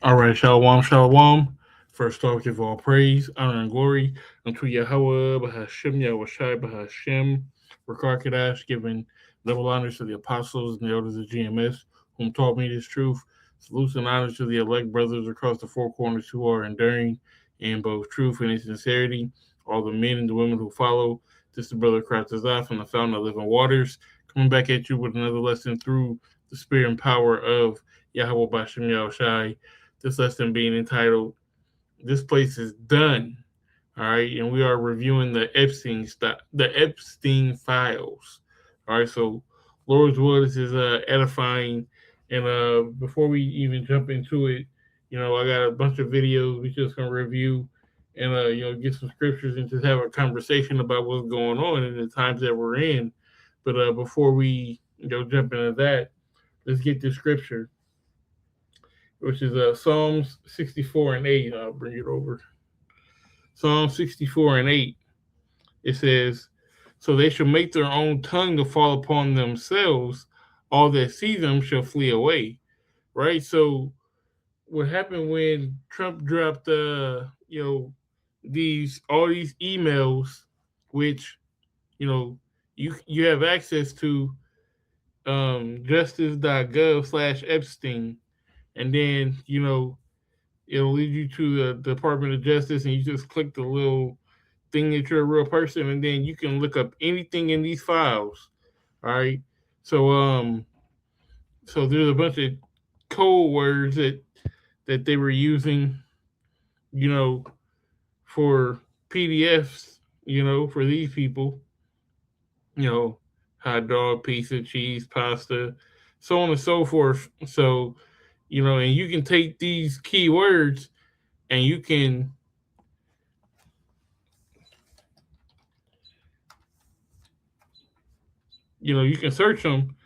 All right, shalom, shalom. First off, give all praise, honor, and glory unto Yahweh, Bahashem, Yahushai, Bahashem, Rakar giving double honors to the apostles and the elders of GMS, whom taught me this truth. Salutes and honors to the elect brothers across the four corners who are enduring in both truth and in sincerity. All the men and the women who follow. This is the brother Christ from the fountain of living waters, coming back at you with another lesson through the spirit and power of Yahweh Bashem Yahushai. This lesson being entitled "This Place Is Done." All right, and we are reviewing the Epstein files. All right, so Lord's will, this is edifying, and before we even jump into it, I got a bunch of videos we just gonna review, and get some scriptures and just have a conversation about what's going on in the times that we're in. But before we jump into that, let's get the scripture, which is Psalms 64 and 8. I'll bring it over. Psalm 64 and 8. It says, "So they shall make their own tongue to fall upon themselves. All that see them shall flee away." Right? So what happened when Trump dropped these emails, which you have access to, justice.gov/Epstein, and then it'll lead you to the Department of Justice, and you just click the little thing that you're a real person, and then you can look up anything in these files. All right. So so there's a bunch of code words that they were using, you know, for PDFs, for these people, hot dog, pizza, cheese, pasta, so on and so forth. So, and you can take these keywords and you can search them,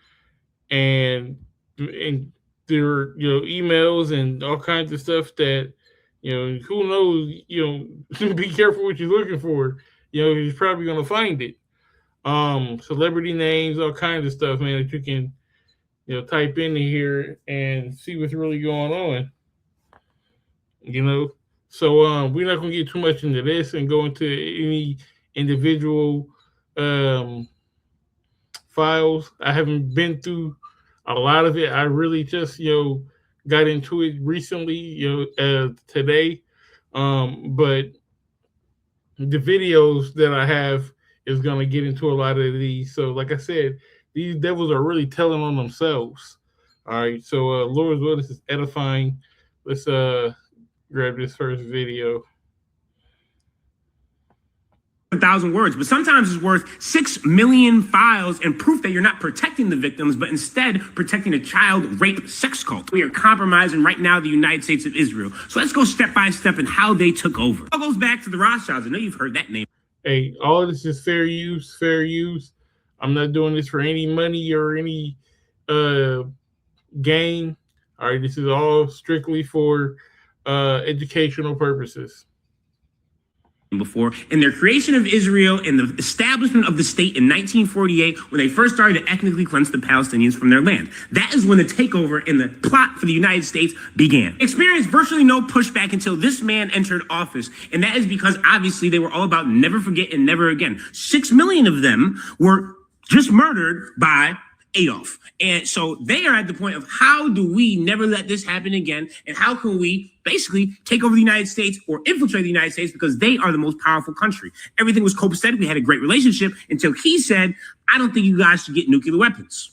and there are emails and all kinds of stuff that who knows, be careful what you're looking for. He's probably gonna find it. Celebrity names, all kinds of stuff, man, that you can type into here and see what's really going on. So we're not gonna get too much into this and go into any individual um files. I haven't been through a lot of it. I really just got into it recently, today. But the videos that I have is gonna get into a lot of these. So like I said, these devils are really telling on themselves. All right. So Lord's will, this is edifying. Let's grab this first video. 1,000 words, but sometimes it's worth 6 million files and proof that you're not protecting the victims, but instead protecting a child rape sex cult. We are compromising right now the United States of Israel. So let's go step by step in how they took over. It all goes back to the Rothschilds. I know you've heard that name. Hey, all of this is fair use, fair use. I'm not doing this for any money or any gain. All right, this is all strictly for educational purposes. Before, in their creation of Israel and the establishment of the state in 1948, when they first started to ethnically cleanse the Palestinians from their land. That is when the takeover and the plot for the United States began. Experienced virtually no pushback until this man entered office, and that is because obviously they were all about never forget and never again. 6 million of them were just murdered by Adolf. And so they are at the point of how do we never let this happen again? And how can we basically take over the United States or infiltrate the United States because they are the most powerful country? Everything was copacetic. We had a great relationship until he said, I don't think you guys should get nuclear weapons.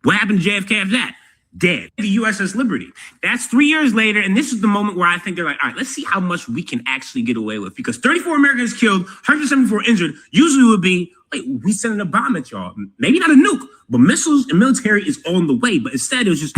What happened to JFK after that? Dead. The USS Liberty. That's 3 years later. And this is the moment where I think they're like, all right, let's see how much we can actually get away with. Because 34 Americans killed, 174 injured, usually would be, wait, we sending a bomb at y'all. Maybe not a nuke, but missiles and military is on the way. But instead, it was just,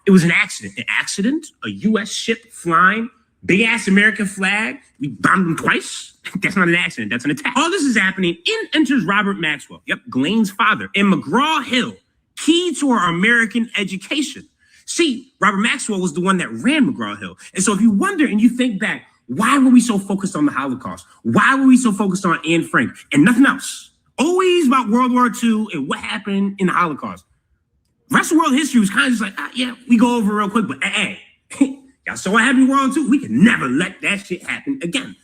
it was an accident. An accident, a U.S. ship flying, big ass American flag. We bombed them twice. That's not an accident. That's an attack. All this is happening. In enters Robert Maxwell. Yep, Glenn's father. And McGraw-Hill, key to our American education. See, Robert Maxwell was the one that ran McGraw-Hill. And so if you wonder and you think back, why were we so focused on the Holocaust? Why were we so focused on Anne Frank and nothing else? Always about World War II and what happened in the Holocaust. rest of world history was kind of just like, yeah, we go over real quick, but hey, y'all saw what happened in World War II? We can never let that shit happen again.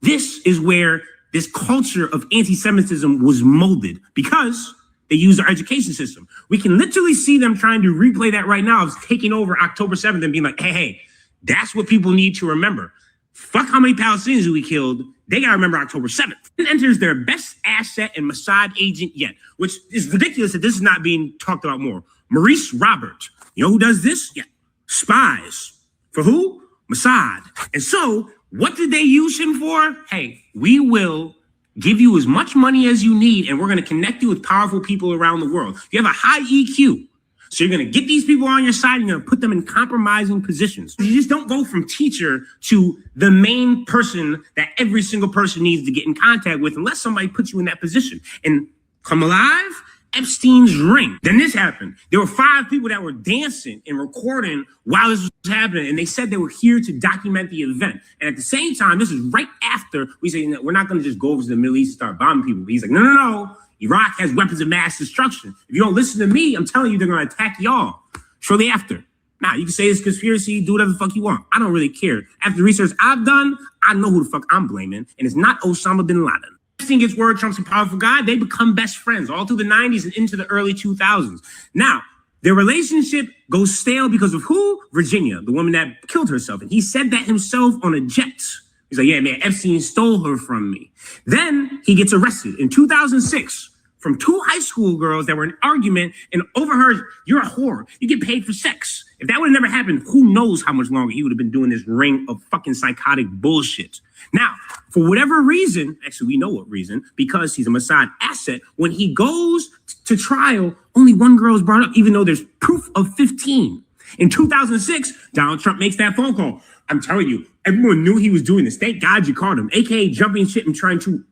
This is where this culture of anti-Semitism was molded because they used our education system. We can literally see them trying to replay that right now of taking over October 7th and being like, hey, that's what people need to remember. Fuck how many Palestinians we killed. They got to remember October 7th. Then enters their best asset and Mossad agent yet, which is ridiculous that this is not being talked about more. Maurice Robert. You know who does this? Yeah. Spies. For who? Mossad. And so what did they use him for? Hey, we will give you as much money as you need, and we're going to connect you with powerful people around the world. You have a high EQ. So you're going to get these people on your side, and you're going to put them in compromising positions. You just don't go from teacher to the main person that every single person needs to get in contact with unless somebody puts you in that position. And come alive, Epstein's ring. Then this happened. There were 5 people that were dancing and recording while this was happening, and they said they were here to document the event. And at the same time, this is right after we say, we're not going to just go over to the Middle East and start bombing people. But he's like, no. Iraq has weapons of mass destruction. If you don't listen to me, I'm telling you, they're going to attack y'all shortly after. Now, you can say it's conspiracy, do whatever the fuck you want. I don't really care. After the research I've done, I know who the fuck I'm blaming, and it's not Osama bin Laden. Epstein gets word Trump's a powerful guy. They become best friends all through the 90s and into the early 2000s. Now, their relationship goes stale because of who? Virginia, the woman that killed herself. And he said that himself on a jet. He's like, yeah, man, Epstein stole her from me. Then he gets arrested in 2006 from 2 high school girls that were in an argument and overheard, you're a whore. You get paid for sex. If that would have never happened, who knows how much longer he would have been doing this ring of fucking psychotic bullshit. Now, for whatever reason, actually, we know what reason, because he's a Mossad asset, when he goes to trial, only 1 girl is brought up, even though there's proof of 15. In 2006, Donald Trump makes that phone call. I'm telling you, everyone knew he was doing this. Thank God you caught him, aka jumping shit and trying to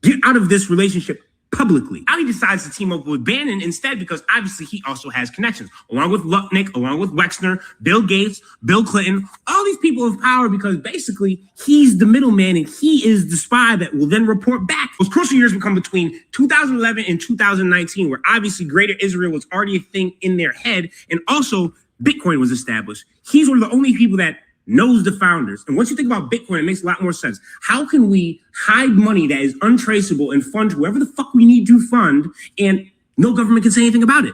get out of this relationship publicly. Now he decides to team up with Bannon instead because obviously he also has connections, along with Lutnick, along with Wexner, Bill Gates, Bill Clinton, all these people of power because basically he's the middleman and he is the spy that will then report back. Those crucial years will come between 2011 and 2019, where obviously Greater Israel was already a thing in their head, and also Bitcoin was established. He's one of the only people that knows the founders. And once you think about Bitcoin, it makes a lot more sense. How can we hide money that is untraceable and fund whoever the fuck we need to fund and no government can say anything about it?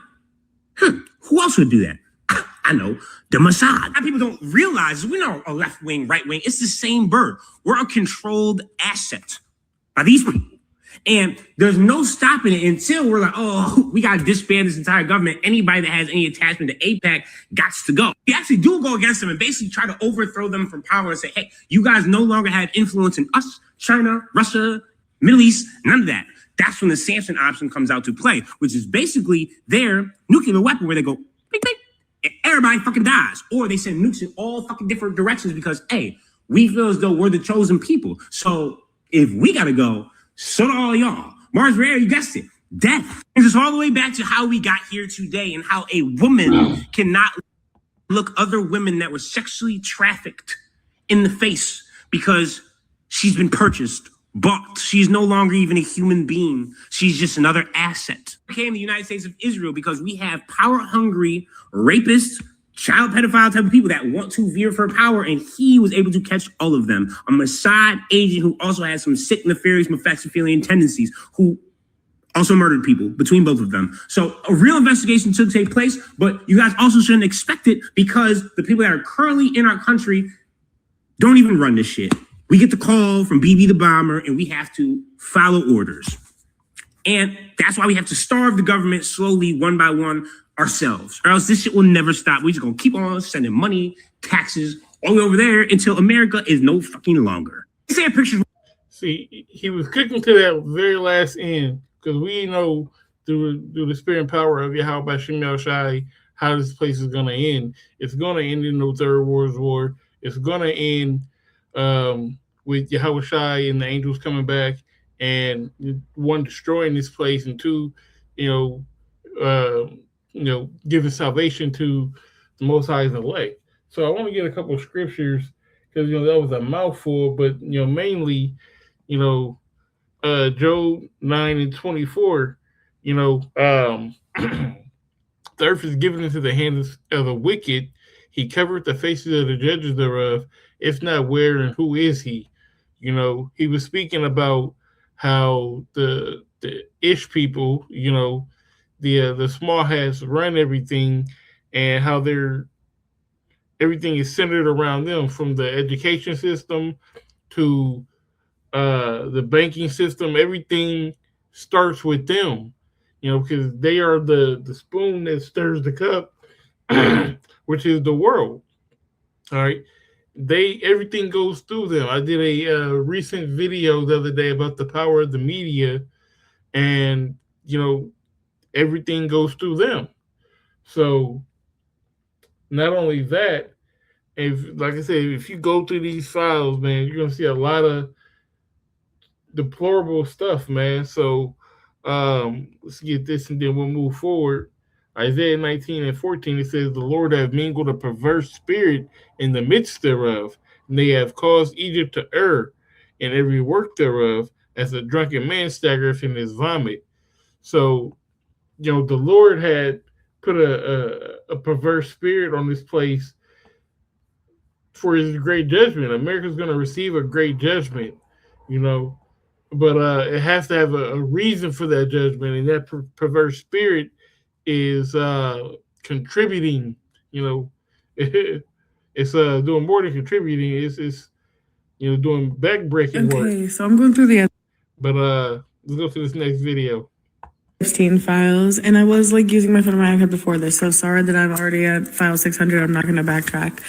Who else would do that? I know, the Mossad. People don't realize we're not a left wing, right wing. It's the same bird. We're a controlled asset by these people. And there's no stopping it until we're like, oh, we got to disband this entire government. Anybody that has any attachment to AIPAC got to go. We actually do go against them and basically try to overthrow them from power and say, hey, you guys no longer have influence in us, China, Russia, Middle East, none of that. That's when the sanction option comes out to play, which is basically their nuclear weapon where they go, bing, bing, and everybody fucking dies. Or they send nukes in all fucking different directions because, hey, we feel as though we're the chosen people. So if we got to go, so do all y'all. Mars Rare, you guessed it. Death. Brings us all the way back to how we got here today and how a woman cannot look other women that were sexually trafficked in the face because she's been purchased, bought. She's no longer even a human being. She's just another asset. Became the United States of Israel because we have power-hungry rapists, child pedophile type of people that want to veer for power, and he was able to catch all of them. A Mossad agent who also has some sick, nefarious, Mephistophelian tendencies, who also murdered people between both of them. So a real investigation took place, but you guys also shouldn't expect it because the people that are currently in our country don't even run this shit. We get the call from BB the bomber, and we have to follow orders. And that's why we have to starve the government slowly, one by one, ourselves, or else this shit will never stop. We're just gonna keep on sending money, taxes, all the way over there until America is no fucking longer. See a picture. See, he was clicking to that very last end because we know through the spirit and power of Yahweh Shemel Shai how this place is gonna end. It's gonna end in the Third World War. It's gonna end with Yahweh Shai and the angels coming back and one destroying this place, and two, giving salvation to the Most High's elect. So I want to get a couple of scriptures because that was a mouthful, but mainly, Job 9:24, 30 earth is given into the hands of the wicked. He covered the faces of the judges thereof. If not, where and who is he? He was speaking about how the ish people, the small hats run everything, and how they're everything is centered around them, from the education system to the banking system. Everything starts with them, because they are the spoon that stirs the cup, which is the world. All right, everything goes through them. I did a recent video the other day about the power of the media, and you know everything goes through them. So not only that, if like I said, if you go through these files, man, you're gonna see a lot of deplorable stuff, man. So let's get this and then we'll move forward. Isaiah 19 and 14, it says, the Lord hath mingled a perverse spirit in the midst thereof, and they have caused Egypt to err in every work thereof, as a drunken man staggereth in his vomit. So, the Lord had put a perverse spirit on this place for his great judgment. America's going to receive a great judgment, you know, but it has to have a reason for that judgment, and that perverse spirit is contributing. You know, it's doing more than contributing. It's doing backbreaking work. Okay, so I'm going through the But let's go to this next video. Epstein files, and I was like using my phone on my iPad before this, so sorry that I'm already at file 600. I'm not going to backtrack,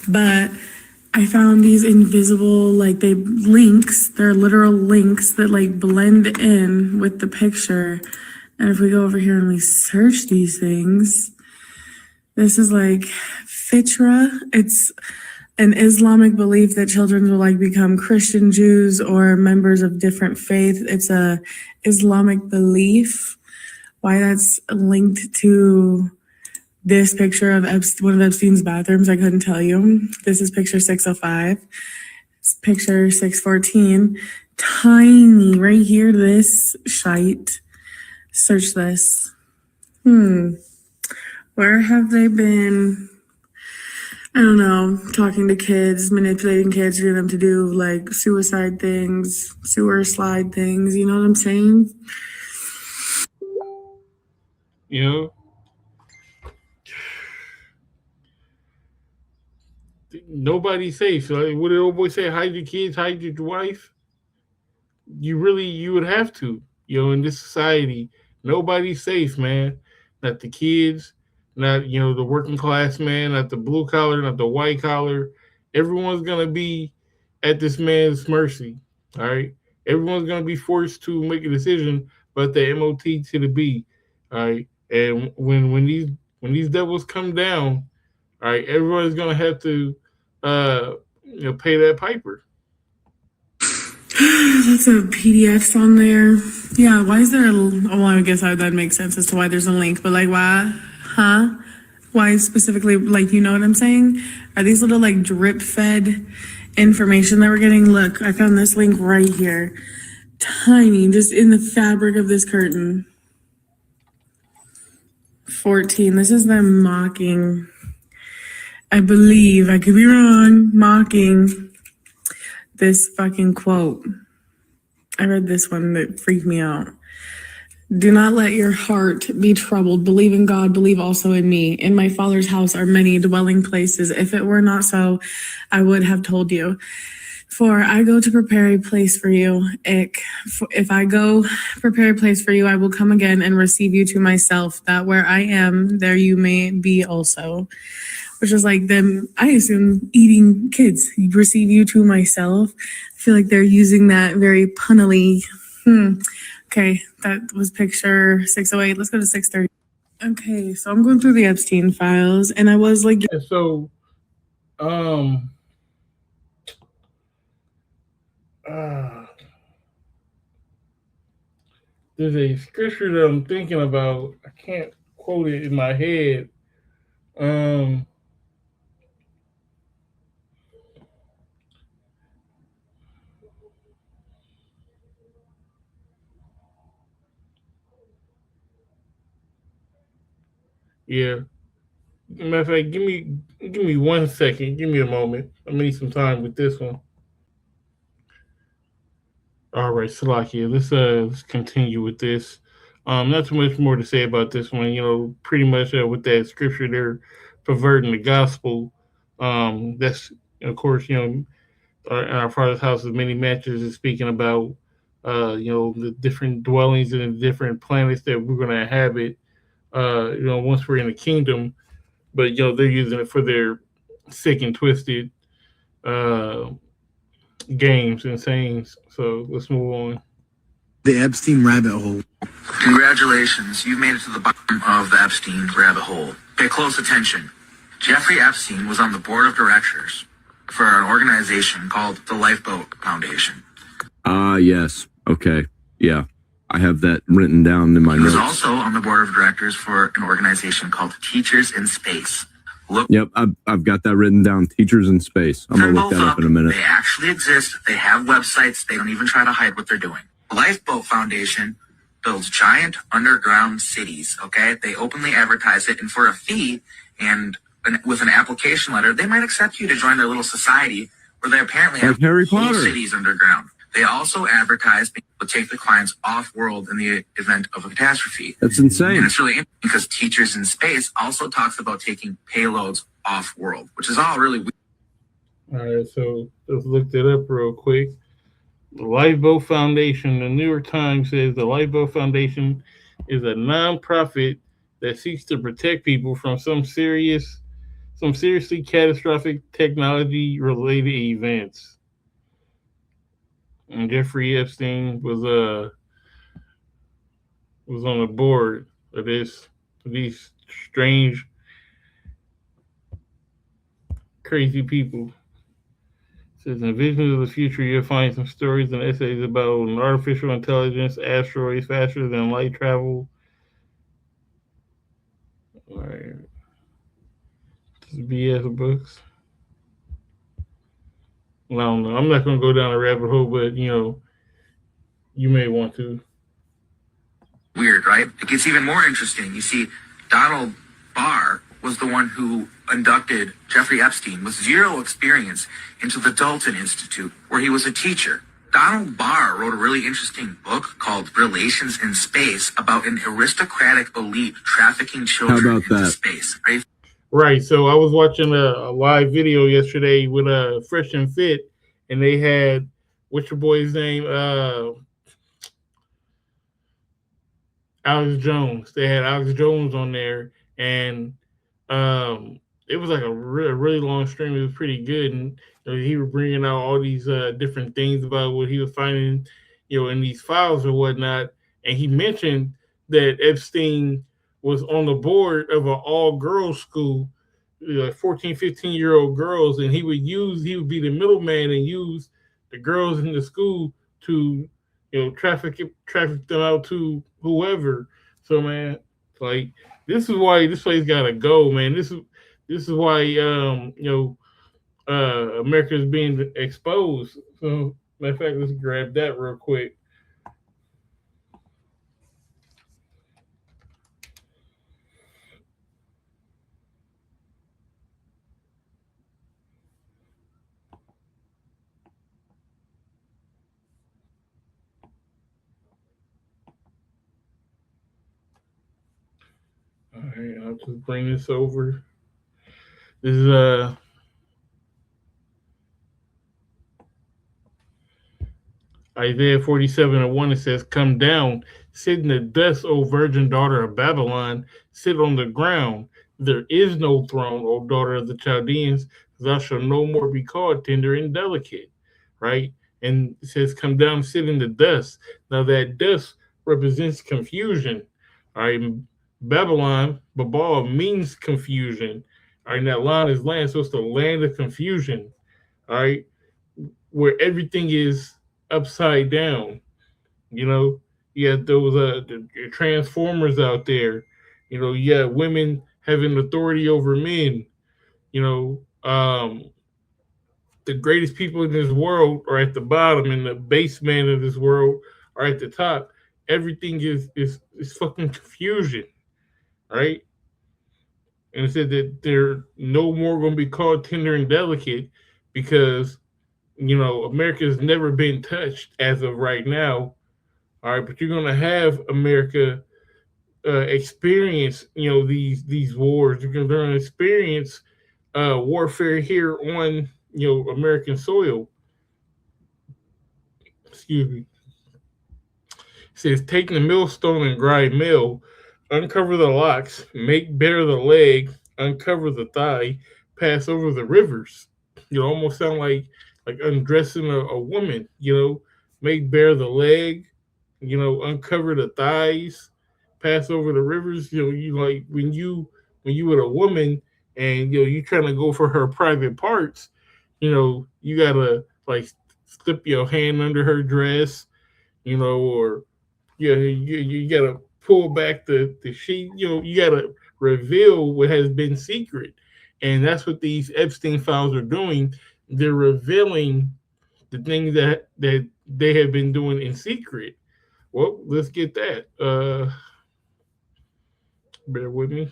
but I found these invisible, like they're literal links that like blend in with the picture. And if we go over here and we search these things, this is like fitra. It's an Islamic belief that children will like become Christian Jews or members of different faith. It's a Islamic belief. Why that's linked to this picture of one of Epstein's bathrooms, I couldn't tell you. This is picture 605. It's picture 614. Tiny right here, this shite. Search this. Where have they been? I don't know, talking to kids, manipulating kids, getting them to do like suicide things, sewer slide things, you know what I'm saying? You know, nobody's safe. So what did old boy say? Hide your kids, hide your wife. You would have to. In this society, nobody's safe, man. Not the kids, not the working class man, not the blue collar, not the white collar. Everyone's gonna be at this man's mercy. All right, everyone's gonna be forced to make a decision about the MOT to the B. All right, and when these devils come down, all right, everyone's gonna have to pay that piper. Lots of PDFs on there. Yeah, why is there well, I guess that makes sense as to why there's a link, but like, why? Huh? Why specifically, like, you know what I'm saying? Are these little, like, drip-fed information that we're getting? Look, I found this link right here. Tiny, just in the fabric of this curtain. 14, this is them mocking, I believe, I could be wrong, mocking this fucking quote. I read this one that freaked me out. Do not let your heart be troubled. Believe in God. Believe also in me. In my Father's house are many dwelling places. If it were not so, I would have told you. For I go to prepare a place for you. If I go prepare a place for you, I will come again and receive you to myself, that where I am, there you may be also. Which is like them, I assume, eating kids. Receive you to myself. I feel like they're using that very punnily. Okay, that was picture 608. Let's go to 630. Okay, so I'm going through the Epstein files, and I was like, So, um, there's a scripture that I'm thinking about. I can't quote it in my head. Um, Yeah. Matter of fact, give me 1 second. Give me a moment. I need some time with this one. All right, Salakia. Let's continue with this. Not too much more to say about this one. You know, pretty much with that scripture, they're perverting the gospel. That's of course, in our Father's house of many matches is speaking about, the different dwellings and the different planets that we're going to inhabit. Once we're in the kingdom, but they're using it for their sick and twisted uh, games and sayings. So let's move on. The Epstein rabbit hole. Congratulations, you've made it to the bottom of the Epstein rabbit hole. Pay close attention. Jeffrey Epstein was on the board of directors for an organization called the Lifeboat Foundation. Yes. Okay. Yeah. I have that written down in my He was notes. also on the board of directors for an organization called Teachers in Space. Yep, I've got that written down. Teachers in Space. I'm gonna look that up in a minute. They actually exist. They have websites. They don't even try to hide what they're doing. The Lifeboat Foundation builds giant underground cities. Okay, they openly advertise it, and for a fee and with an application letter, they might accept you to join their little society where they apparently have Harry whole Potter cities underground. They also advertise being able to take the clients off-world in the event of a catastrophe. That's insane. And it's really interesting because Teachers in Space also talks about taking payloads off-world, which is all really weird. All right, so let's look that up real quick. The Lifeboat Foundation. The New York Times says the Lifeboat Foundation is a nonprofit that seeks to protect people from some seriously catastrophic technology-related events. And Jeffrey Epstein was on the board of these strange, crazy people. It says in Visions of the Future, you'll find some stories and essays about an artificial intelligence, asteroids faster than light travel. All right. This is BS books. I don't know. I'm not going to go down a rabbit hole, but you may want to. Weird, right? It gets even more interesting. You see, Donald Barr was the one who inducted Jeffrey Epstein with zero experience into the Dalton Institute, where he was a teacher. Donald Barr wrote a really interesting book called Relations in Space about an aristocratic elite trafficking children into space. Right. So I was watching a live video yesterday with Fresh and Fit, and they had what's your boy's name? Alex Jones. They had Alex Jones on there, and it was like a really long stream. It was pretty good, and he was bringing out all these different things about what he was finding, in these files or whatnot. And he mentioned that Epstein was on the board of an all-girls school, like 14, 15-year-old girls, and he would be the middleman and use the girls in the school to, traffic them out to whoever. So, man, like, this is why this place gotta go, man. This is why America is being exposed. So, matter of fact, let's grab that real quick. All right, I'll just bring this over. This is Isaiah 47:1. It says, "Come down, sit in the dust, O virgin daughter of Babylon. Sit on the ground. There is no throne, O daughter of the Chaldeans. Thou shalt no more be called tender and delicate." Right? And it says, "Come down, sit in the dust." Now that dust represents confusion. All right, Babylon, Babal means confusion. All right, and that land is land, so it's the land of confusion. All right, where everything is upside down. You have those the transformers out there. You have women having authority over men. The greatest people in this world are at the bottom, and the base man of this world are at the top. Everything is fucking confusion, right? and it said that they're no more going to be called tender and delicate because America's never been touched as of right now. All right, but you're going to have America experience these wars. You're going to experience warfare here on American soil. Excuse me. It says, take the millstone and grind mill, uncover the locks, make bare the leg, uncover the thigh, pass over the rivers. Almost sound like undressing a woman. Make bare the leg, uncover the thighs, pass over the rivers. You like when you with a woman and you trying to go for her private parts. You gotta like slip your hand under her dress, or you gotta pull back the sheet. You gotta reveal what has been secret, and that's what these Epstein files are doing. They're revealing the things that they have been doing in secret. Well, let's get that. Bear with me.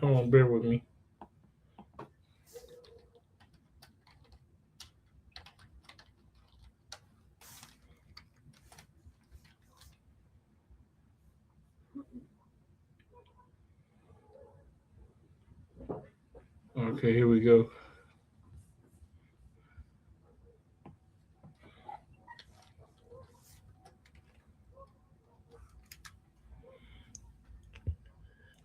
Hold on, bear with me. Okay, here we go.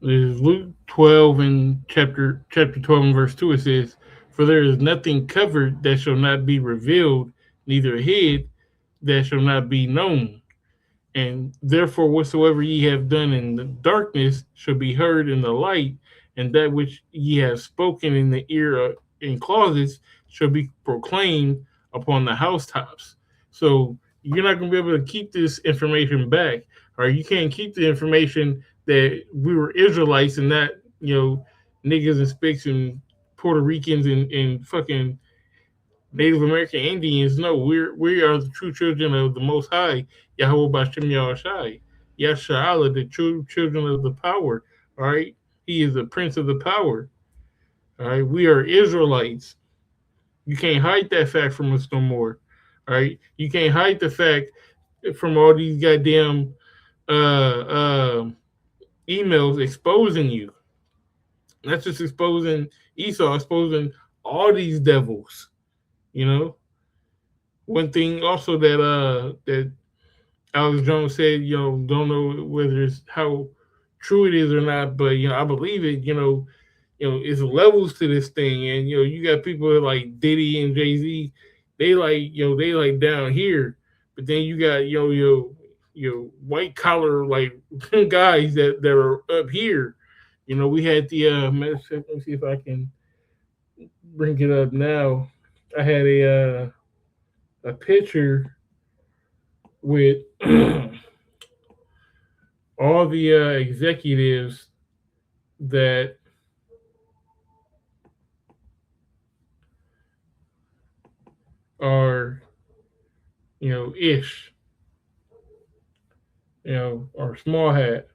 This is Luke 12 and chapter 12 and verse 2. It says, "For there is nothing covered that shall not be revealed, neither hid that shall not be known. And therefore, whatsoever ye have done in the darkness shall be heard in the light, and that which ye have spoken in the ear in closets shall be proclaimed upon the housetops." So you're not going to be able to keep this information back, or you can't keep the information that we were Israelites and not, niggas and spicks and Puerto Ricans and fucking Native American Indians. No, we are the true children of the Most High, Yahweh Bashem Yahushai, Yasha'Allah, the true children of the power. All right, He is the Prince of the power. All right, we are Israelites. You can't hide that fact from us no more. All right, you can't hide the fact from all these goddamn emails exposing you. Not just exposing Esau, exposing all these devils. One thing also that Alex Jones said, don't know whether it's how true it is or not, but I believe it. It's levels to this thing, and you got people like Diddy and Jay-Z. They like down here, but then you got white collar like guys that are up here. We had the let me see if I can bring it up now. I had a picture with all the executives that are, ish, or small hat.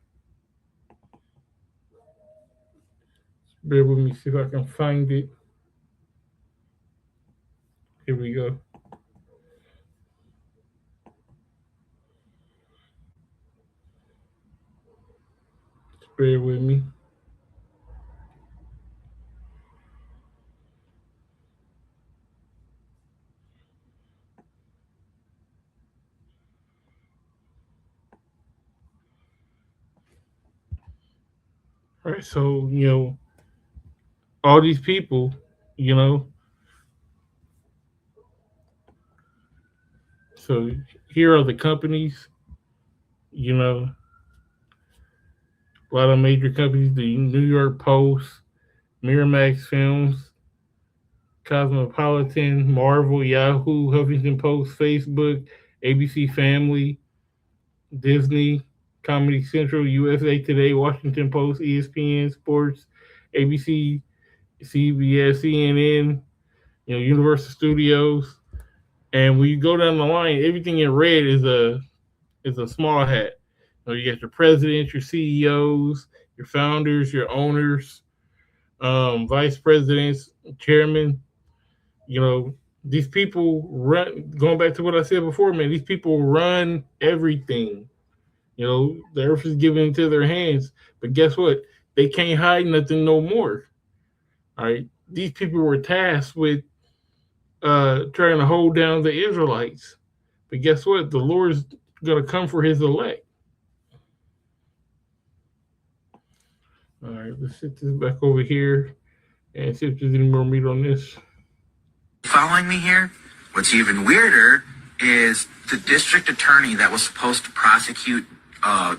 Bear with me, see if I can find it. Here we go. Bear with me. All right, so all these people, so here are the companies, a lot of major companies: the New York Post, Miramax Films, Cosmopolitan, Marvel, Yahoo, Huffington Post, Facebook, ABC Family. Disney, Comedy Central, USA Today, Washington Post, ESPN Sports, ABC, CBS, CNN, Universal Studios. And when you go down the line, everything in red is a small hat. You got your presidents, your CEOs, your founders, your owners, vice presidents, chairman. These people run. Going back to what I said before, man, these people run everything. The earth is given into their hands, but guess what? They can't hide nothing no more. All right, these people were tasked with trying to hold down the Israelites, but guess what? The Lord's gonna come for His elect. All right, let's set this back over here and see if there's any more meat on this. Following me here? What's even weirder is the district attorney that was supposed to prosecute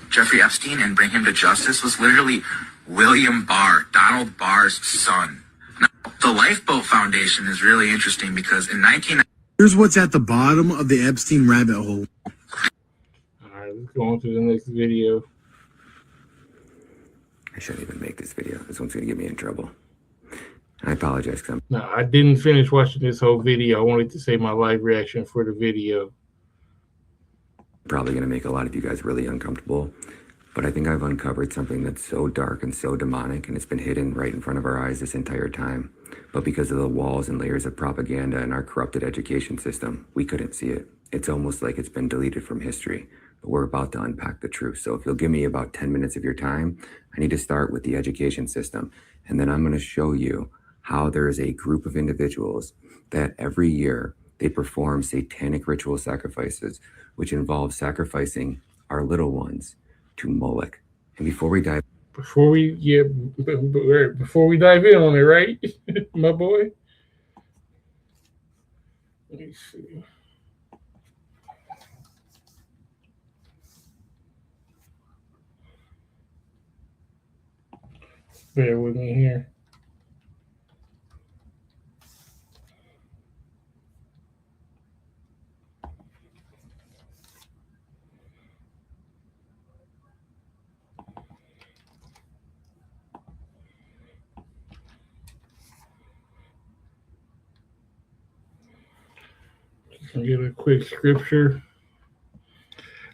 Jeffrey Epstein and bring him to justice was literally William Barr, Donald Barr's son. Now, the Lifeboat Foundation is really interesting because in 19... Here's what's at the bottom of the Epstein rabbit hole. All right, let's go on to the next video. I shouldn't even make this video. This one's going to get me in trouble. I apologize because No, I didn't finish watching this whole video. I wanted to say my live reaction for the video. probably going to make a lot of you guys really uncomfortable, but I think I've uncovered something that's so dark and so demonic, and it's been hidden right in front of our eyes this entire time. But because of the walls and layers of propaganda and our corrupted education system, we couldn't see it. It's almost like it's been deleted from history. But we're about to unpack the truth. So if you'll give me about 10 minutes of your time, I need to start with the education system. And then I'm going to show you how there is a group of individuals that every year they perform satanic ritual sacrifices, which involve sacrificing our little ones to Moloch. And before we dive Before we dive in on it, right, my boy? Let me see. Bear with me here. Just gonna get a quick scripture.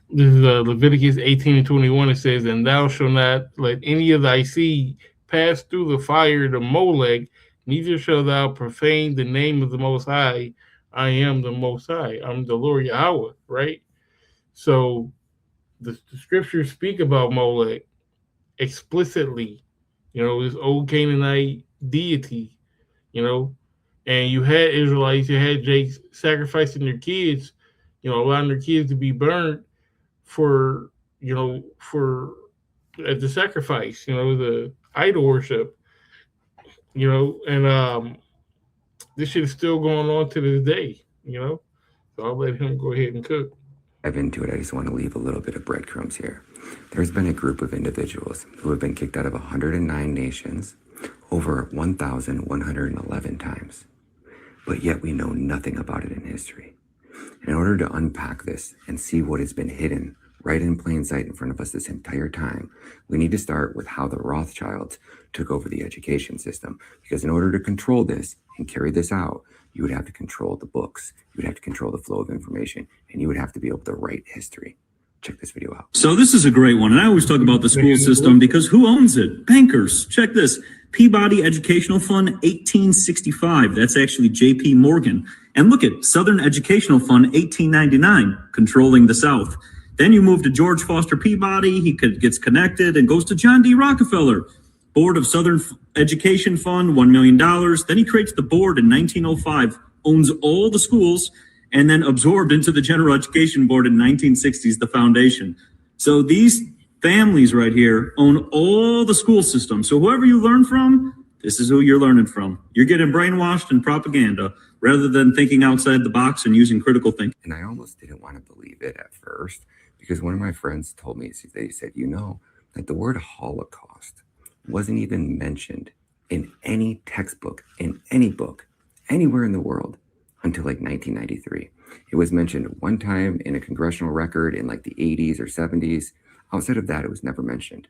This is Leviticus 18:21. It says, "And thou shalt not let any of thy seed pass through the fire to Molech, neither shalt thou profane the name of the Most High. I am the Most High. I'm the Lord Yahweh," right? So the scriptures speak about Molech explicitly, this old Canaanite deity, and you had Israelites, you had Jakes sacrificing their kids, allowing their kids to be burned for at the sacrifice, the idol worship, and this shit is still going on to this day, So I'll let him go ahead and cook. into it, I just want to leave a little bit of breadcrumbs here. There's been a group of individuals who have been kicked out of 109 nations over 1,111 times, but yet we know nothing about it in history. In order to unpack this and see what has been hidden right in plain sight in front of us this entire time, we need to start with how the Rothschilds took over the education system. Because in order to control this and carry this out, you would have to control the books, you would have to control the flow of information, and you would have to be able to write history. Check this video out. So this is a great one, and I always talk about the school system because who owns it? Bankers. Check this. Peabody Educational Fund, 1865. That's actually J.P. Morgan. And look at Southern Educational Fund, 1899, controlling the South. Then you move to George Foster Peabody. He gets connected and goes to John D. Rockefeller. Board of Southern Education Fund, $1 million. Then he creates the board in 1905, owns all the schools, and then absorbed into the General Education Board in 1960s, the foundation. So these families right here own all the school system. So whoever you learn from, this is who you're learning from. You're getting brainwashed and propaganda rather than thinking outside the box and using critical thinking. And I almost didn't want to believe it at first because one of my friends told me, they said, that the word Holocaust wasn't even mentioned in any textbook, in any book, anywhere in the world until like 1993. It was mentioned one time in a congressional record in like the 80s or 70s. Outside of that, it was never mentioned.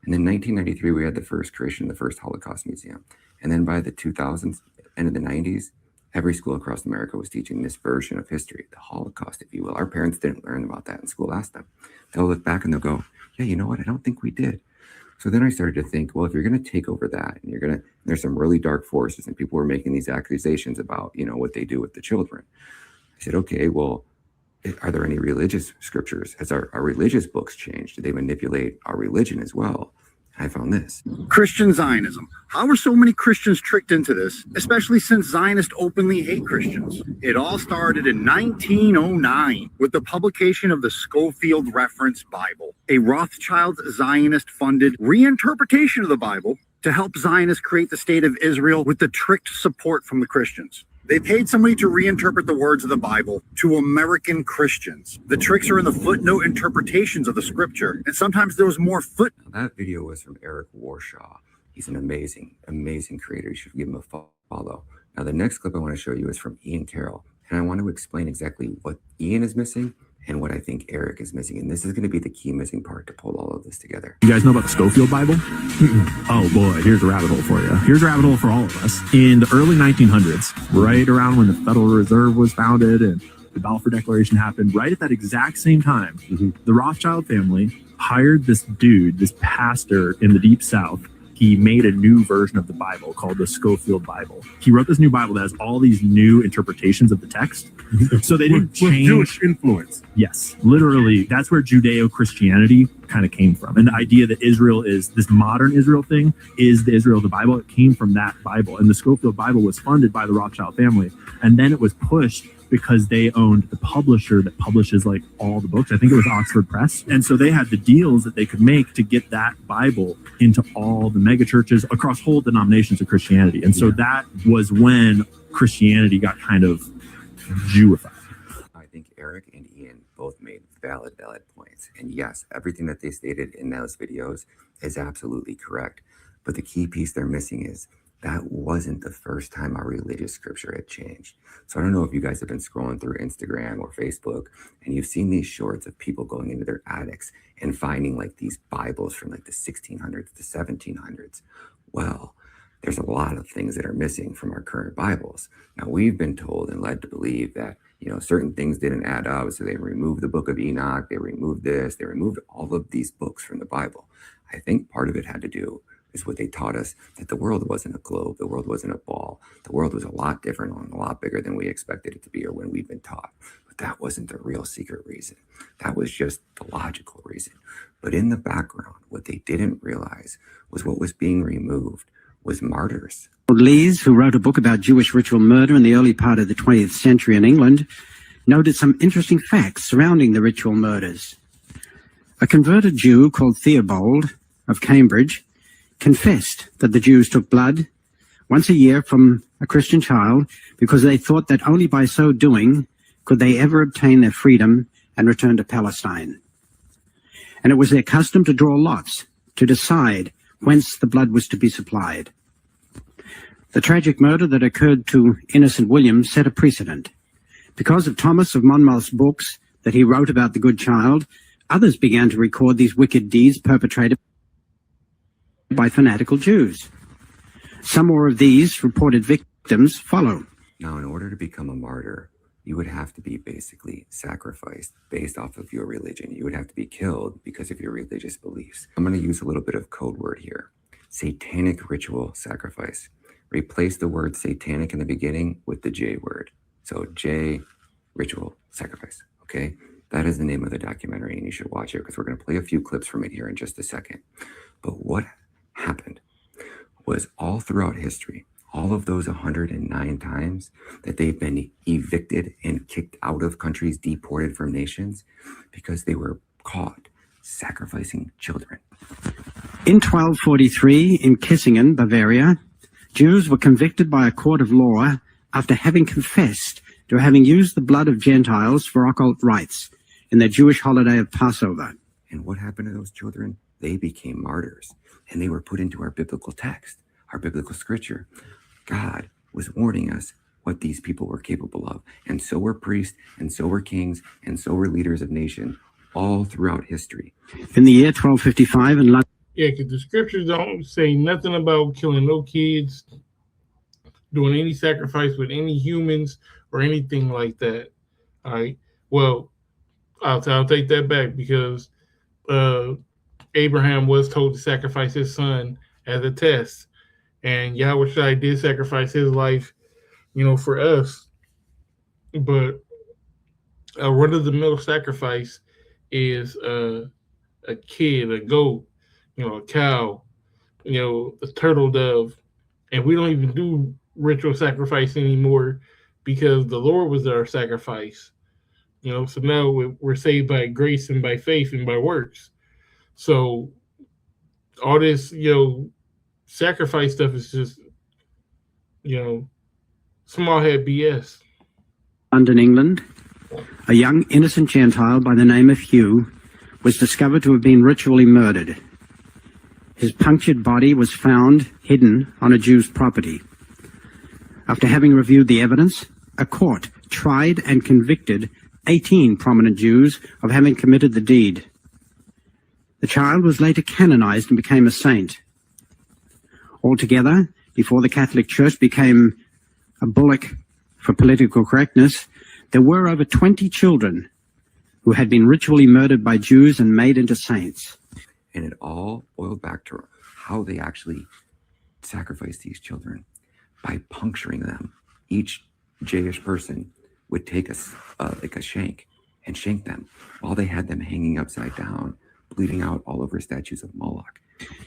And then 1993, we had the first creation of the first Holocaust Museum. And then by the 2000s, end of the 90s, every school across America was teaching this version of history, the Holocaust, if you will. Our parents didn't learn about that in school. Ask them. They'll look back and they'll go, yeah, you know what? I don't think we did. So then I started to think, well, if you're going to take over that and there's some really dark forces and people were making these accusations about, what they do with the children. I said, okay, well, are there any religious scriptures? Has our religious books changed? Do they manipulate our religion as well? I found this. Christian Zionism. How are so many Christians tricked into this, especially since Zionists openly hate Christians? It all started in 1909 with the publication of the Schofield Reference Bible, a Rothschild Zionist-funded reinterpretation of the Bible to help Zionists create the state of Israel with the tricked support from the Christians. They paid somebody to reinterpret the words of the Bible to American Christians. The tricks are in the footnote interpretations of the scripture, and sometimes there was more That video was from Eric Warshaw. He's an amazing, amazing creator. You should give him a follow. Now, the next clip I want to show you is from Ian Carroll, and I want to explain exactly what Ian is missing and what I think Eric is missing. And this is going to be the key missing part to pull all of this together. You guys know about the Schofield Bible? Oh boy, here's a rabbit hole for you. Here's a rabbit hole for all of us. In the early 1900s, right around when the Federal Reserve was founded and the Balfour Declaration happened, right at that exact same time, the Rothschild family hired this dude, this pastor in the Deep South. He made a new version of the Bible called the Schofield Bible. He wrote this new Bible that has all these new interpretations of the text. So they didn't change. Jewish influence. Yes, literally. That's where Judeo-Christianity kind of came from. And the idea that Israel is this modern Israel thing is the Israel of the Bible. It came from that Bible. And the Schofield Bible was funded by the Rothschild family. And then it was pushed because they owned the publisher that publishes like all the books. I think it was Oxford Press. And so they had the deals that they could make to get that Bible into all the mega churches across whole denominations of Christianity. And so that was when Christianity got kind of Jewified. I think Eric and Ian both made valid points. And yes, everything that they stated in those videos is absolutely correct. But the key piece they're missing is that wasn't the first time our religious scripture had changed. So I don't know if you guys have been scrolling through Instagram or Facebook and you've seen these shorts of people going into their attics and finding like these Bibles from like the 1600s to 1700s. Well, there's a lot of things that are missing from our current Bibles. Now, we've been told and led to believe that, certain things didn't add up. So they removed the book of Enoch. They removed this. They removed all of these books from the Bible. I think part of it had to do is what they taught us, that the world wasn't a globe. The world wasn't a ball. The world was a lot different and a lot bigger than we expected it to be or when we've been taught. But that wasn't the real secret reason. That was just the logical reason. But in the background, what they didn't realize was what was being removed was martyrs. Lees, who wrote a book about Jewish ritual murder in the early part of the 20th century in England, noted some interesting facts surrounding the ritual murders. A converted Jew called Theobald of Cambridge confessed that the Jews took blood once a year from a Christian child because they thought that only by so doing could they ever obtain their freedom and return to Palestine. And it was their custom to draw lots to decide whence the blood was to be supplied. The tragic murder that occurred to innocent William set a precedent. Because of Thomas of Monmouth's books that he wrote about the good child, others began to record these wicked deeds perpetrated by fanatical Jews. Some more of these reported victims follow. Now, in order to become a martyr, you would have to be basically sacrificed based off of your religion. You would have to be killed because of your religious beliefs. I'm going to use a little bit of code word here. Satanic ritual sacrifice. Replace the word satanic in the beginning with the J word. So J, ritual sacrifice, okay? That is the name of the documentary and you should watch it because we're going to play a few clips from it here in just a second. But what happened was all throughout history, all of those 109 times that they've been evicted and kicked out of countries, deported from nations, because they were caught sacrificing children. In 1243, in Kissingen, Bavaria, Jews were convicted by a court of law after having confessed to having used the blood of Gentiles for occult rites in their Jewish holiday of Passover. And what happened to those children? They became martyrs, and they were put into our biblical text, our biblical scripture. God was warning us, what these people were capable of. And so were priests, and so were kings, and so were leaders of nation all throughout history. In the year 1255 in London. Yeah, because the scriptures don't say nothing about killing no kids, doing any sacrifice with any humans or anything like that. All right. Well, I'll take that back, because Abraham was told to sacrifice his son as a test, and Yahweh did sacrifice his life, for us. But a run-of-the-mill sacrifice is a kid, a goat, a cow, a turtle dove, and we don't even do ritual sacrifice anymore, because the Lord was our sacrifice. So now we're saved by grace and by faith and by works. So all this, sacrifice stuff is just, small head BS. London, England, a young innocent Gentile by the name of Hugh was discovered to have been ritually murdered. His punctured body was found hidden on a Jew's property. After having reviewed the evidence, a court tried and convicted 18 prominent Jews of having committed the deed. The child was later canonized and became a saint. Altogether, before the Catholic Church became a bulwark for political correctness, there were over 20 children who had been ritually murdered by Jews and made into saints. And it all boiled back to how they actually sacrificed these children by puncturing them. Each Jewish person would take a shank and shank them while they had them hanging upside down, bleeding out all over statues of Moloch.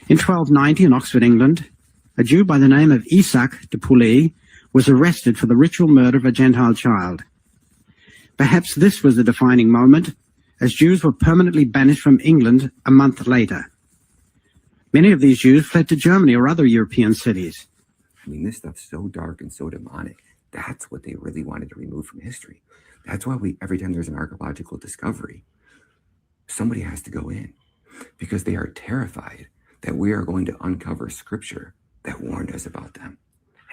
In 1290 in Oxford, England, a Jew by the name of Isaac de Pouilly was arrested for the ritual murder of a Gentile child. Perhaps this was the defining moment, as Jews were permanently banished from England a month later. Many of these Jews fled to Germany or other European cities. I mean, this stuff's so dark and so demonic. That's what they really wanted to remove from history. That's why every time there's an archaeological discovery, somebody has to go in, because they are terrified that we are going to uncover scripture that warned us about them.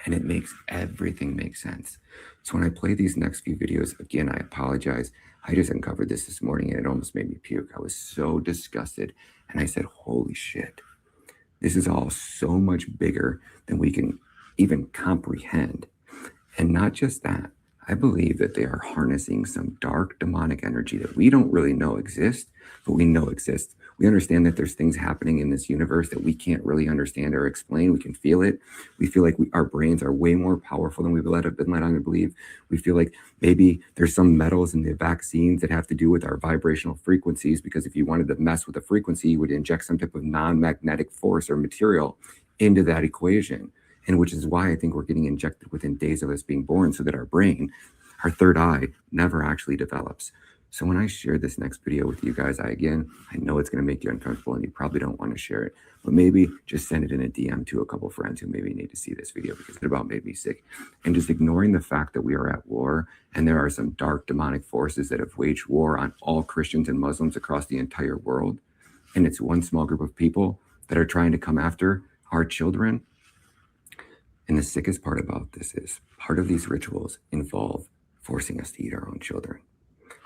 And it makes everything make sense. So when I play these next few videos, again, I apologize. I just uncovered this morning and it almost made me puke. I was so disgusted. And I said, holy shit, this is all so much bigger than we can even comprehend. And not just that, I believe that they are harnessing some dark demonic energy that we don't really know exists, but we know exists. We understand that there's things happening in this universe that we can't really understand or explain. We can feel it. We feel like our brains are way more powerful than we've been led on to believe. We feel like maybe there's some metals in the vaccines that have to do with our vibrational frequencies, because if you wanted to mess with the frequency, you would inject some type of non-magnetic force or material into that equation. And which is why I think we're getting injected within days of us being born, so that our brain, our third eye, never actually develops. So when I share this next video with you guys, I know it's going to make you uncomfortable and you probably don't want to share it, but maybe just send it in a DM to a couple friends who maybe need to see this video, because it about made me sick. And just ignoring the fact that we are at war and there are some dark demonic forces that have waged war on all Christians and Muslims across the entire world. And it's one small group of people that are trying to come after our children. And the sickest part about this is part of these rituals involve forcing us to eat our own children.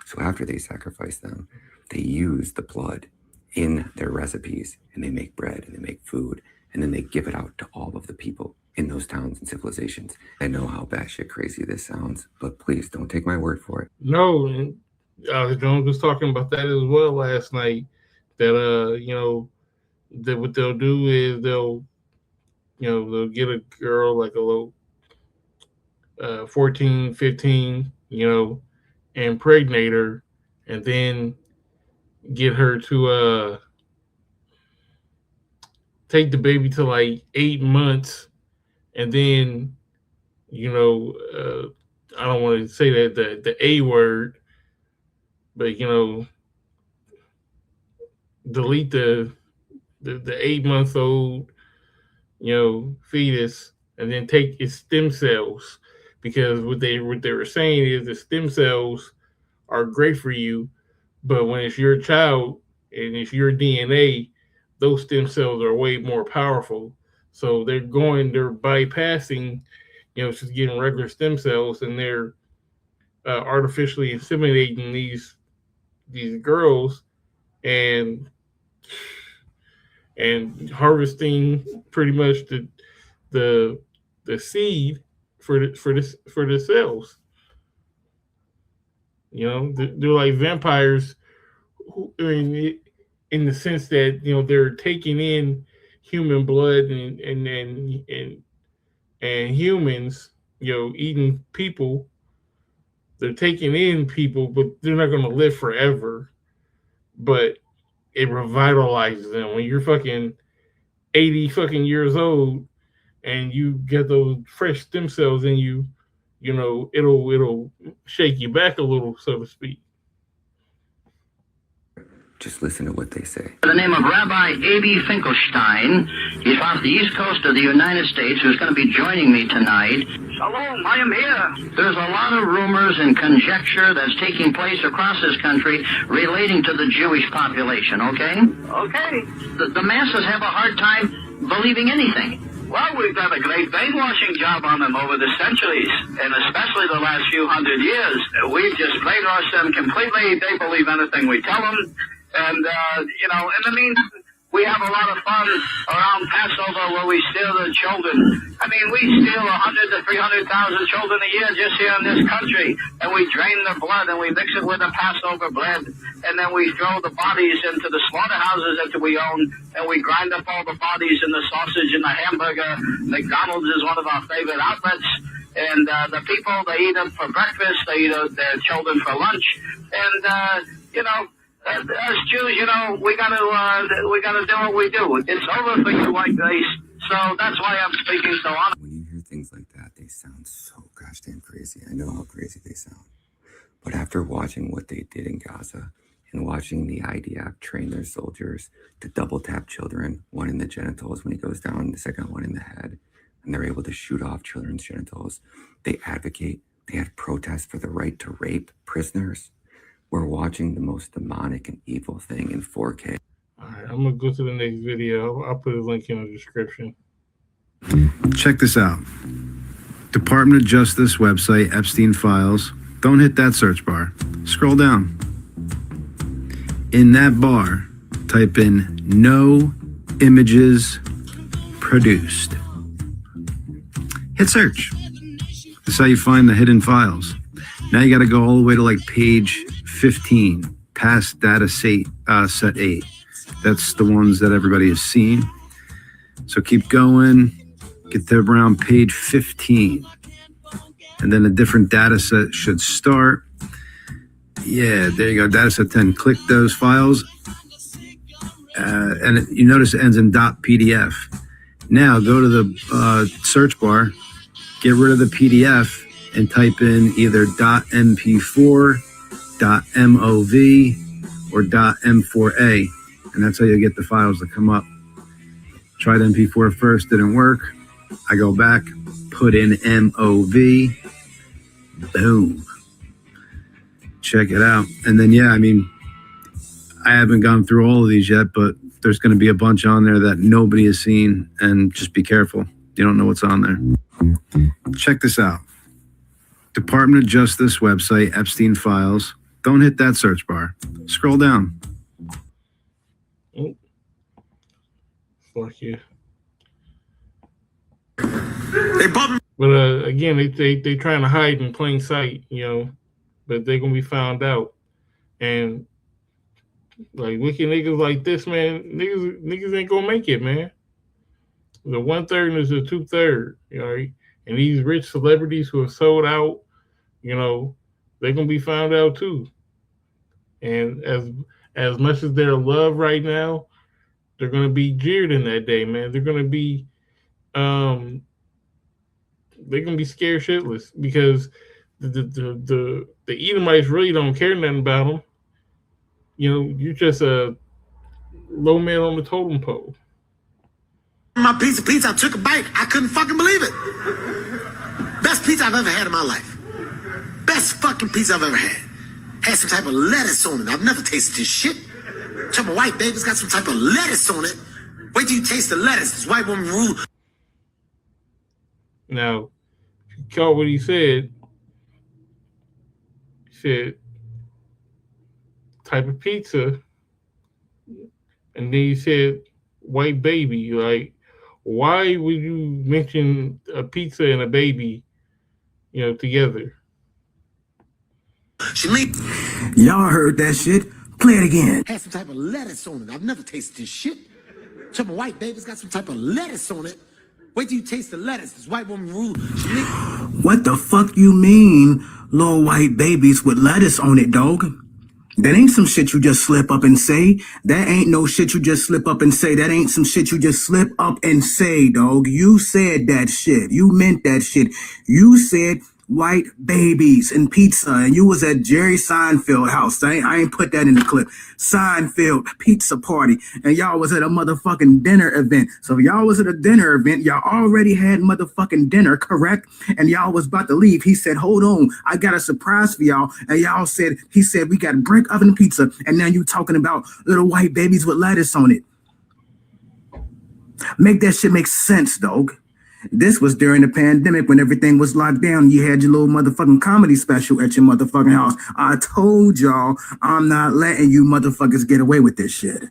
So after they sacrifice them, they use the blood in their recipes, and they make bread and they make food, and then they give it out to all of the people in those towns and civilizations. I know how batshit crazy this sounds, but please don't take my word for it. No, and Alex Jones was talking about that as well last night, that that what they'll do is they'll get a girl like a little 14, 15, impregnate her, and then get her to take the baby to like 8 months, and then I don't want to say that the A word, but delete the 8-month-old fetus, and then take its stem cells, because what they were saying is the stem cells are great for you, but when it's your child and it's your DNA, those stem cells are way more powerful. So they're bypassing just getting regular stem cells, and they're artificially inseminating these girls and harvesting pretty much the seed for the cells. They're like vampires. In the sense that they're taking in human blood and humans, eating people. They're taking in people, but they're not going to live forever. But it revitalizes them. When you're fucking 80 fucking years old and you get those fresh stem cells in you, it'll shake you back a little, so to speak. Just listen to what they say. The name of Rabbi A.B. Finkelstein. He's off the east coast of the United States, who's going to be joining me tonight. Shalom, I am here. There's a lot of rumors and conjecture that's taking place across this country relating to the Jewish population, okay? Okay. The masses have a hard time believing anything. Well, we've done a great brainwashing job on them over the centuries, and especially the last few hundred years. We've just brainwashed them completely. They believe anything we tell them. And, in the meantime, we have a lot of fun around Passover where we steal the children. I mean, we steal 100 to 300,000 children a year just here in this country. And we drain the blood and we mix it with the Passover bread. And then we throw the bodies into the slaughterhouses that we own. And we grind up all the bodies in the sausage and the hamburger. McDonald's is one of our favorite outlets. And the people, they eat them for breakfast. They eat their children for lunch. And, as Jews, we gotta do what we do. It's over for you white race, so that's why I'm speaking so honest. When you hear things like that, they sound so gosh damn crazy. I know how crazy they sound. But after watching what they did in Gaza and watching the IDF train their soldiers to double tap children, one in the genitals when he goes down, the second one in the head, and they're able to shoot off children's genitals, they advocate, they have protests for the right to rape prisoners. We're watching the most demonic and evil thing in 4K. All right, I'm going to go to the next video. I'll put a link in the description. Check this out. Department of Justice website, Epstein files. Don't hit that search bar. Scroll down. In that bar, type in no images produced. Hit search. That's how you find the hidden files. Now you got to go all the way to like page 15, past data set 8. That's the ones that everybody has seen. So keep going, get to around page 15. And then a different data set should start. Yeah, there you go, data set 10. Click those files. And you notice it ends in .pdf. Now go to the search bar, get rid of the PDF, and type in either .mp4, .mov, or .m4a, and that's how you get the files that come up. Tried MP4 first, didn't work. I go back, put in MOV, boom. Check it out. And then, I haven't gone through all of these yet, but there's going to be a bunch on there that nobody has seen, and just be careful. You don't know what's on there. Check this out. Department of Justice website, Epstein files. Don't hit that search bar. Scroll down. Oh. Fuck you. But again, they trying to hide in plain sight, but they're gonna be found out. And like wicked niggas like this, man, niggas ain't gonna make it, man. The 1/3 and there's the 2/3, right? And these rich celebrities who have sold out, they're gonna be found out too. And as much as they're loved right now, they're gonna be jeered in that day, man. They're gonna be scared shitless because the Edomites really don't care nothing about them. You're just a low man on the totem pole. My piece of pizza, I took a bite. I couldn't fucking believe it. Best pizza I've ever had in my life. Best fucking pizza I've ever had. Had some type of lettuce on it. I've never tasted this shit. Tell my white baby's got some type of lettuce on it. Wait till you taste the lettuce. This white woman rule. Now, caught what he said. He said, type of pizza. And then he said, white baby. Like, why would you mention a pizza and a baby, together? Y'all heard that shit? Play it again. Had some type of lettuce on it. I've never tasted this shit. Some white baby's got some type of lettuce on it. Wait till you taste the lettuce. This white woman rule. What the fuck you mean, little white babies with lettuce on it, dog? That ain't some shit you just slip up and say. That ain't no shit you just slip up and say. That ain't some shit you just slip up and say, dog. You said that shit. You meant that shit. You said white babies and pizza, and you was at Jerry Seinfeld house. I ain't put that in the clip. Seinfeld pizza party, and y'all was at a motherfucking dinner event. So if y'all was at a dinner event, y'all already had motherfucking dinner, correct? And y'all was about to leave. He said, hold on, I got a surprise for y'all. And y'all said, he said, we got brick oven pizza, and now you talking about little white babies with lettuce on it. Make that shit make sense, dog. This was during the pandemic when everything was locked down. You had your little motherfucking comedy special at your motherfucking house. I told y'all I'm not letting you motherfuckers get away with this shit.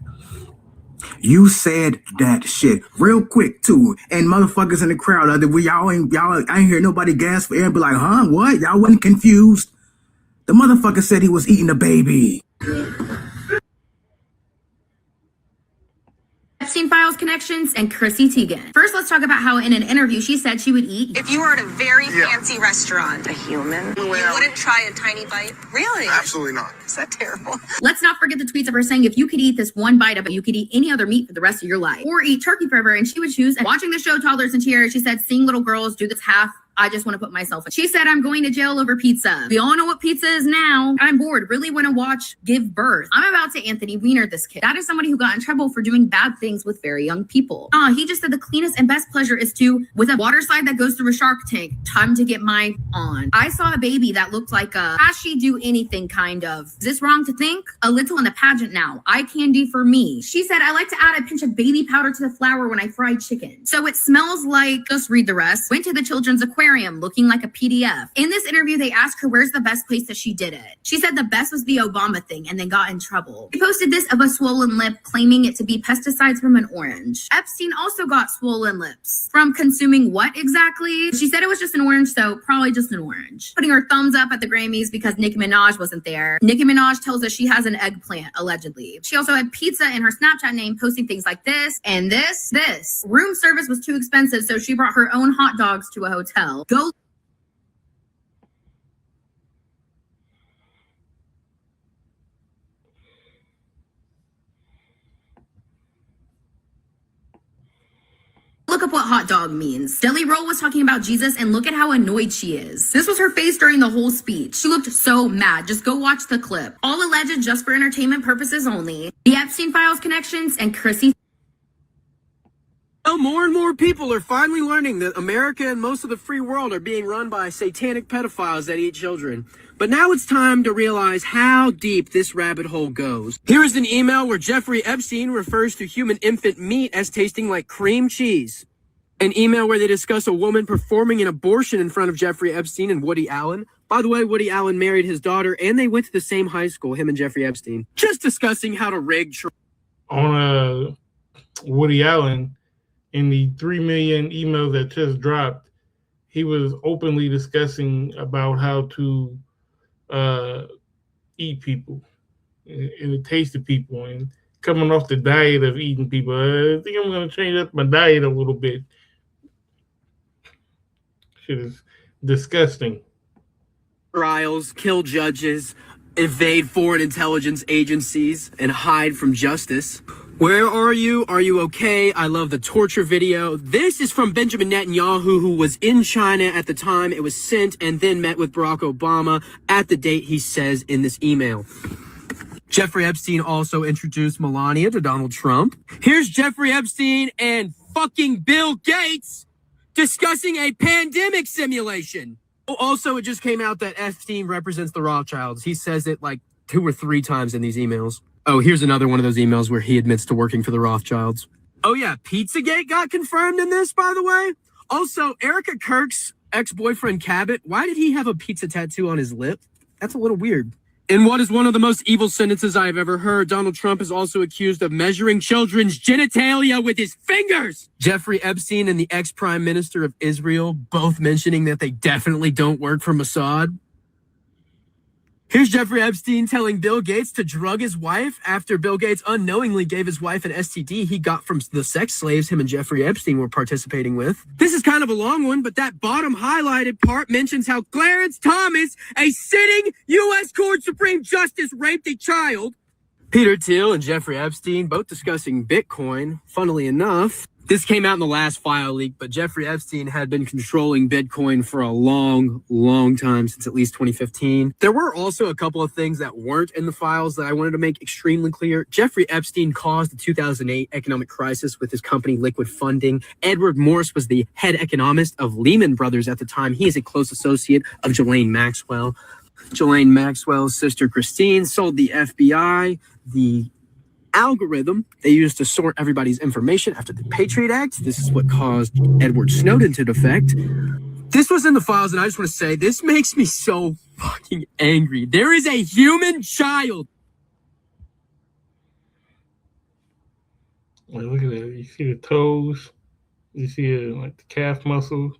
You said that shit real quick too, and motherfuckers in the crowd. I ain't hear nobody gasp for air and be like, huh? What? Y'all wasn't confused? The motherfucker said he was eating a baby. Epstein Files connections and Chrissy Teigen. First, let's talk about how in an interview she said she would eat. If you were at a very fancy restaurant, a human, you wouldn't try a tiny bite? Really? Absolutely not. Is that terrible? Let's not forget the tweets of her saying if you could eat this one bite of it, you could eat any other meat for the rest of your life. Or eat turkey forever, and she would choose. And watching the show Toddlers and Tears, she said, seeing little girls do this half, I just want to put myself in. She said, I'm going to jail over pizza. We all know what pizza is now. I'm bored. Really want to watch Give Birth. I'm about to Anthony Weiner this kid. That is somebody who got in trouble for doing bad things with very young people. He just said the cleanest and best pleasure is to, with a water slide that goes through a shark tank, time to get mine on. I saw a baby that looked like a, has she do anything kind of. Is this wrong to think? A little in the pageant now. Eye candy for me. She said, I like to add a pinch of baby powder to the flour when I fry chicken. So it smells like, just read the rest. Went to the children's aquarium looking like a PDF. In this interview, they asked her where's the best place that she did it. She said the best was the Obama thing and then got in trouble. She posted this of a swollen lip, claiming it to be pesticides from an orange. Epstein also got swollen lips. From consuming what exactly? She said it was just an orange, so probably just an orange. Putting her thumbs up at the Grammys because Nicki Minaj wasn't there. Nicki Minaj tells us she has an eggplant, allegedly. She also had pizza in her Snapchat name, posting things like this and this. Room service was too expensive, so she brought her own hot dogs to a hotel. Go look up what hot dog means. Deli Roll was talking about Jesus, and look at how annoyed she is. This was her face during the whole speech. She looked so mad. Just go watch the clip. All alleged, just for entertainment purposes only. The Epstein Files connections and Chrissy. Well, more and more people are finally learning that America and most of the free world are being run by satanic pedophiles that eat children. But now it's time to realize how deep this rabbit hole goes. Here is an email where Jeffrey Epstein refers to human infant meat as tasting like cream cheese. An email where they discuss a woman performing an abortion in front of Jeffrey Epstein and Woody Allen. By the way, Woody Allen married his daughter, and they went to the same high school, him and Jeffrey Epstein. Just discussing how to rig... On Woody Allen, in the 3 million emails that just dropped, he was openly discussing about how to eat people and the taste of people and coming off the diet of eating people. I think I'm going to change up my diet a little bit. Shit is disgusting. Trials, kill judges, evade foreign intelligence agencies, and hide from justice. Where are you? Are you okay? I love the torture video. This is from Benjamin Netanyahu, who was in China at the time it was sent and then met with Barack Obama at the date he says in this email. Jeffrey Epstein also introduced Melania to Donald Trump. Here's Jeffrey Epstein and fucking Bill Gates discussing a pandemic simulation. Also, it just came out that Epstein represents the Rothschilds. He says it like 2 or 3 times in these emails. Oh, here's another one of those emails where he admits to working for the Rothschilds. Oh yeah, Pizzagate got confirmed in this, by the way. Also, Erica Kirk's ex-boyfriend Cabot, why did he have a pizza tattoo on his lip? That's a little weird. In what is one of the most evil sentences I have ever heard, Donald Trump is also accused of measuring children's genitalia with his fingers. Jeffrey Epstein and the ex-prime minister of Israel both mentioning that they definitely don't work for Mossad. Here's Jeffrey Epstein telling Bill Gates to drug his wife after Bill Gates unknowingly gave his wife an STD he got from the sex slaves him and Jeffrey Epstein were participating with. This is kind of a long one, but that bottom highlighted part mentions how Clarence Thomas, a sitting U.S. Court Supreme Justice, raped a child. Peter Thiel and Jeffrey Epstein both discussing Bitcoin. Funnily enough, this came out in the last file leak, but Jeffrey Epstein had been controlling Bitcoin for a long, long time, since at least 2015. There were also a couple of things that weren't in the files that I wanted to make extremely clear. Jeffrey Epstein caused the 2008 economic crisis with his company Liquid Funding. Edward Morse was the head economist of Lehman Brothers at the time. He is a close associate of Ghislaine Maxwell. Ghislaine Maxwell's sister Christine sold the FBI the algorithm they used to sort everybody's information after the Patriot Act. This is what caused Edward Snowden to defect. This was in the files, and I just want to say, this makes me so fucking angry. There is a human child. Like, look at that. You see the toes. You see like the calf muscles.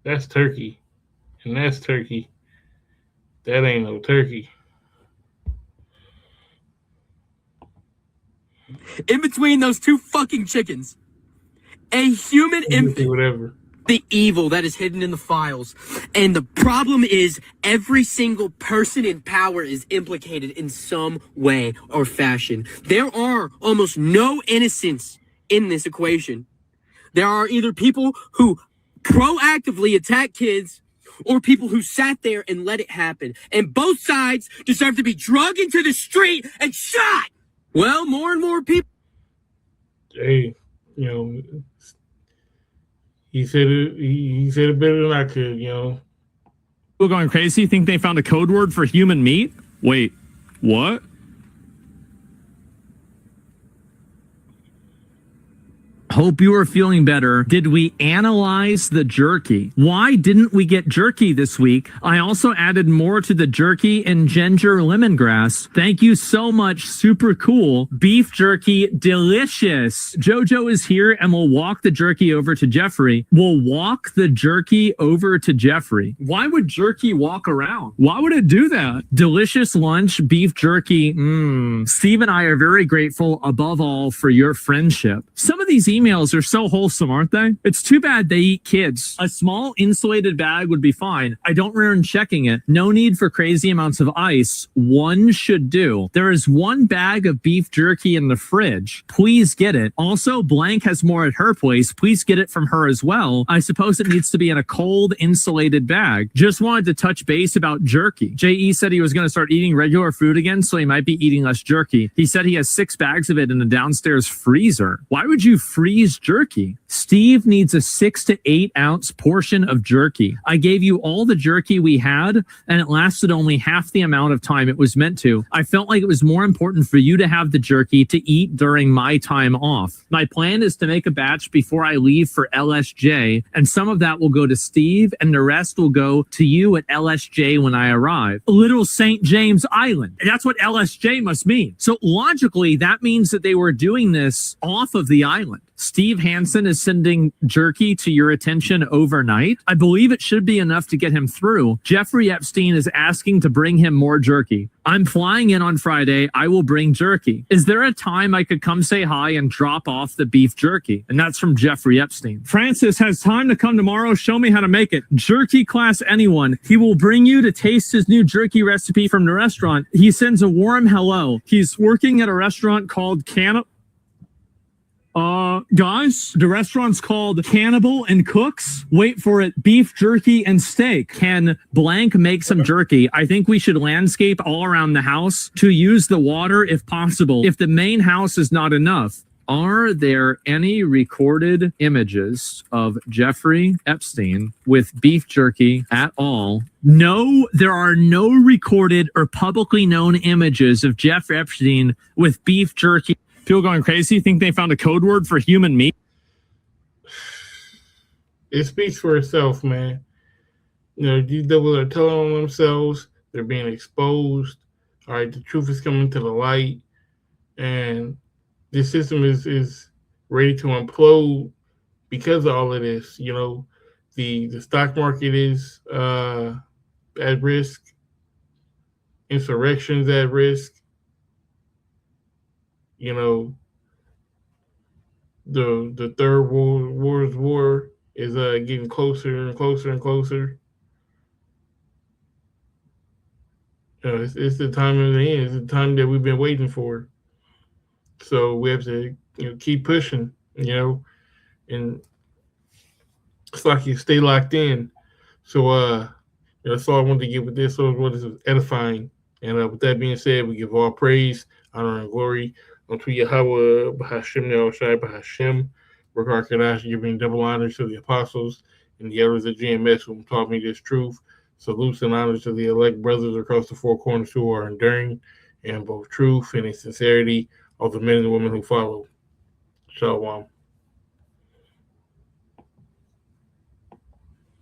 That's turkey. And that's turkey. That ain't no turkey. In between those two fucking chickens, a human infant. Whatever. The evil that is hidden in the files. And the problem is every single person in power is implicated in some way or fashion. There are almost no innocents in this equation. There are either people who proactively attack kids or people who sat there and let it happen. And both sides deserve to be dragged into the street and shot. Well, more and more people. Hey, you know, he said it. He said it better than I could. You know, people going crazy think they found a code word for human meat. Wait, what? Hope you are feeling better. Did we analyze the jerky? Why didn't we get jerky this week? I also added more to the jerky and ginger lemongrass. Thank you so much. Super cool. Beef jerky, delicious. Jojo is here and we'll walk the jerky over to Jeffrey. We'll walk the jerky over to Jeffrey. Why would jerky walk around? Why would it do that? Delicious lunch, beef jerky. Steve and I are very grateful above all for your friendship. Some of these emails are so wholesome, aren't they? It's too bad they eat kids. A small insulated bag would be fine. I don't remember checking it. No need for crazy amounts of ice. One should do. There is one bag of beef jerky in the fridge. Please get it. Also, Blank has more at her place. Please get it from her as well. I suppose it needs to be in a cold, insulated bag. Just wanted to touch base about jerky. J.E. said he was going to start eating regular food again, so he might be eating less jerky. He said he has 6 bags of it in the downstairs freezer. Why would you freeze jerky? Steve needs a 6 to 8 ounce portion of jerky. I gave you all the jerky we had, and it lasted only half the amount of time it was meant to. I felt like it was more important for you to have the jerky to eat during my time off. My plan is to make a batch before I leave for LSJ, and some of that will go to Steve, and the rest will go to you at LSJ when I arrive. Little St. James Island. That's what LSJ must mean. So logically, that means that they were doing this off of the island. Steve Hansen is sending jerky to your attention overnight. I believe it should be enough to get him through. Jeffrey Epstein is asking to bring him more jerky. I'm flying in on Friday. I will bring jerky. Is there a time I could come say hi and drop off the beef jerky? And that's from Jeffrey Epstein. Francis has time to come tomorrow. Show me how to make it. Jerky class anyone. He will bring you to taste his new jerky recipe from the restaurant. He sends a warm hello. He's working at a restaurant called guys, the restaurant's called Cannibal and Cooks. Wait for it. Beef jerky and steak. Can Blank make some jerky? I think we should landscape all around the house to use the water if possible. If the main house is not enough. Are there any recorded images of Jeffrey Epstein with beef jerky at all? No, there are no recorded or publicly known images of Jeffrey Epstein with beef jerky. People going crazy think they found a code word for human meat. it speaks for itself, man. You know, these devils are telling on themselves. They're being exposed. All right, the truth is coming to the light, and this system is ready to implode because of all of this. You know, the stock market is at risk. Insurrections at risk. You know, the third world war is getting closer and closer and closer. It's the time of the end. It's the time that we've been waiting for. So we have to, keep pushing. And it's like you stay locked in. So that's all I wanted to get with this. So what is edifying. And with that being said, we give all praise, honor, and glory unto Yahweh, Bahashem, Yahushai, Bahashem, Rakar Kadash, giving double honors to the apostles and the elders of GMS who taught me this truth. Salutes and honors to the elect brothers across the four corners who are enduring in both truth and in sincerity of the men and women who follow. Shalom.